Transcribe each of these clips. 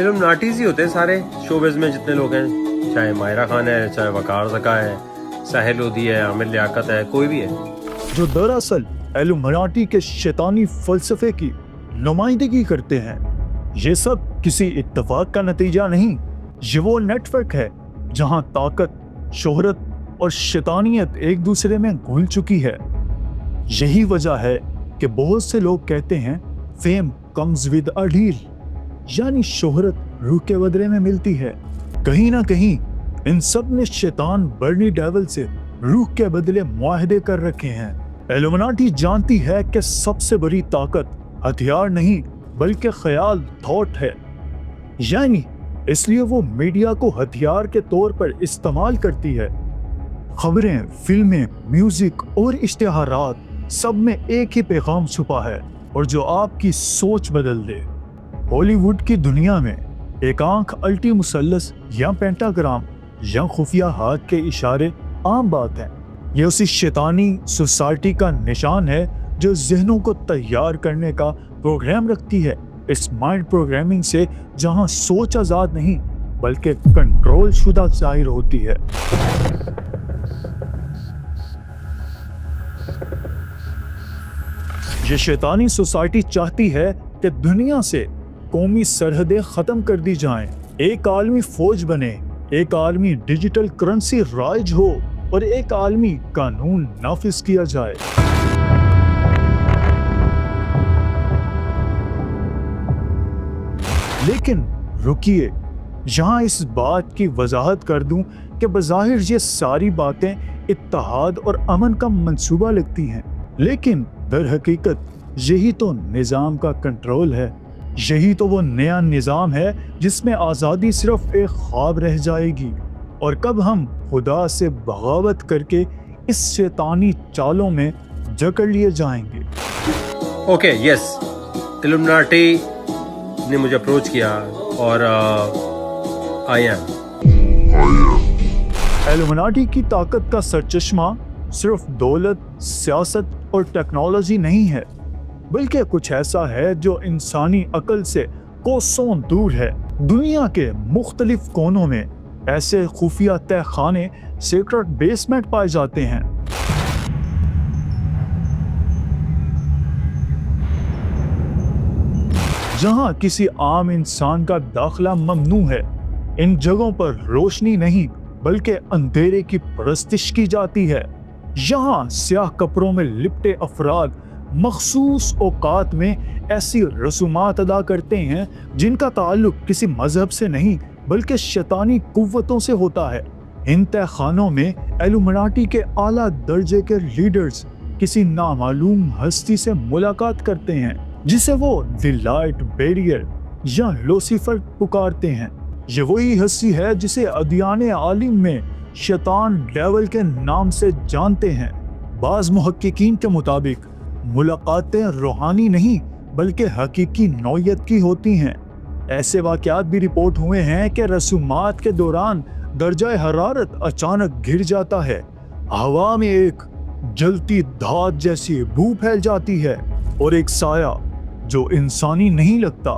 illuminatis ہی ہوتے ہیں سارے شوبز میں جتنے لوگ ہیں, چاہے ماہرہ خان ہے, چاہے وقار زکا ہے, ساحل لودھی ہے, عامر لیاقت ہے, کوئی بھی ہے, جو دراصل ایلومناٹی کے شیطانی فلسفے کی نمائندگی کرتے ہیں. یہ سب کسی اتفاق کا نتیجہ نہیں, یہ وہ نیٹ ورک ہے جہاں طاقت, شہرت اور شیطانیت ایک دوسرے میں گھل چکی ہے. یہی وجہ ہے کہ بہت سے لوگ کہتے ہیں fame comes with a deal, یعنی شہرت روح کے بدلے میں ملتی ہے. کہیں نہ کہیں ان سب نے شیطان برنی ڈیول سے روح کے بدلے معاہدے کر رکھے ہیں. ایلومناٹی جانتی ہے کہ سب سے بڑی طاقت ہتھیار نہیں بلکہ خیال, تھاٹ ہے. یعنی اس لیے وہ میڈیا کو ہتھیار کے طور پر استعمال کرتی ہے. خبریں, فلمیں, میوزک اور اشتہارات سب میں ایک ہی پیغام چھپا ہے, اور جو آپ کی سوچ بدل دے. ہالی ووڈ کی دنیا میں ایک آنکھ, الٹی مثلث یا پینٹاگرام یا خفیہ ہاتھ کے اشارے عام بات ہیں. یہ اسی شیطانی سوسائٹی کا نشان ہے جو ذہنوں کو تیار کرنے کا پروگرام رکھتی ہے. اس مائنڈ پروگرامنگ سے جہاں سوچ آزاد نہیں بلکہ کنٹرول شدہ ظاہر ہوتی ہے. یہ شیطانی سوسائٹی چاہتی ہے کہ دنیا سے قومی سرحدیں ختم کر دی جائیں, ایک عالمی فوج بنے, ایک عالمی ڈیجیٹل کرنسی رائج ہو اور ایک عالمی قانون نافذ کیا جائے. لیکن رکیے, یہاں اس بات کی وضاحت کر دوں کہ بظاہر یہ ساری باتیں اتحاد اور امن کا منصوبہ لگتی ہیں, لیکن در حقیقت یہی تو نظام کا کنٹرول ہے. یہی تو وہ نیا نظام ہے جس میں آزادی صرف ایک خواب رہ جائے گی, اور کب ہم خدا سے بغاوت کر کے اس شیطانی چالوں میں جکڑ لیے جائیں گے. اوکے, یس, illuminati نے مجھے اپروچ کیا اور آئی ایم. ایلومناٹی کی طاقت کا سرچشمہ صرف دولت, سیاست اور ٹیکنالوجی نہیں ہے, بلکہ کچھ ایسا ہے جو انسانی عقل سے کوسوں دور ہے. دنیا کے مختلف کونوں میں ایسے خفیہ تہ خانے, سیکرٹ بیسمنٹ پائے جاتے ہیں. جہاں کسی عام انسان کا داخلہ ممنوع ہے. ان جگہوں پر روشنی نہیں بلکہ اندھیرے کی پرستش کی جاتی ہے. یہاں سیاہ کپڑوں میں لپٹے افراد مخصوص اوقات میں ایسی رسومات ادا کرتے ہیں جن کا تعلق کسی مذہب سے نہیں بلکہ شیطانی قوتوں سے ہوتا ہے. ان تہ خانوں میں ایلومناٹی کے اعلیٰ درجے کے لیڈرز کسی نامعلوم ہستی سے ملاقات کرتے ہیں جسے وہ دی لائٹ بیریئر یا لوسیفر پکارتے ہیں. یہ وہی ہستی ہے جسے ادیان عالم میں شیطان ڈیول کے نام سے جانتے ہیں. بعض محققین کے مطابق ملاقاتیں روحانی نہیں بلکہ حقیقی نوعیت کی ہوتی ہیں. ایسے واقعات بھی رپورٹ ہوئے ہیں کہ رسومات کے دوران درجہ حرارت اچانک گر جاتا ہے, ہوا میں ایک جلتی دھات جیسی بو پھیل جاتی ہے اور ایک سایہ جو انسانی نہیں لگتا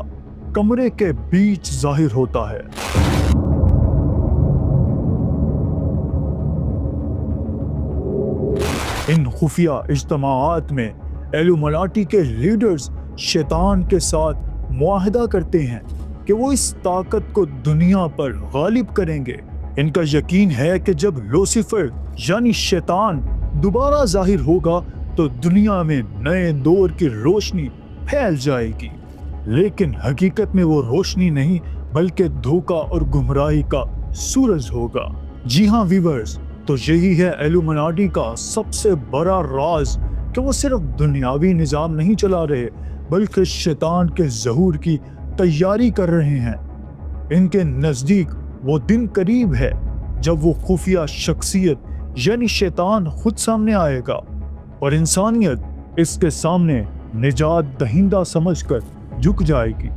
کمرے کے بیچ ظاہر ہوتا ہے. ان خفیہ اجتماعات میں ایلومناٹی کے لیڈرز شیطان کے ساتھ معاہدہ کرتے ہیں کہ وہ اس طاقت کو دنیا پر غالب کریں گے. ان کا یقین ہے کہ جب لوسیفر یعنی شیطان دوبارہ ظاہر ہوگا تو دنیا میں نئے دور کی روشنی پھیل جائے گی. لیکن حقیقت میں وہ روشنی نہیں بلکہ دھوکہ اور گمراہی کا سورج ہوگا. جی ہاں ویورز, تو یہی ہے ایلومناٹی کا سب سے بڑا راز کہ وہ صرف دنیاوی نظام نہیں چلا رہے بلکہ شیطان کے ظہور کی تیاری کر رہے ہیں. ان کے نزدیک وہ دن قریب ہے جب وہ خفیہ شخصیت یعنی شیطان خود سامنے آئے گا اور انسانیت اس کے سامنے نجات دہندہ سمجھ کر جھک جائے گی.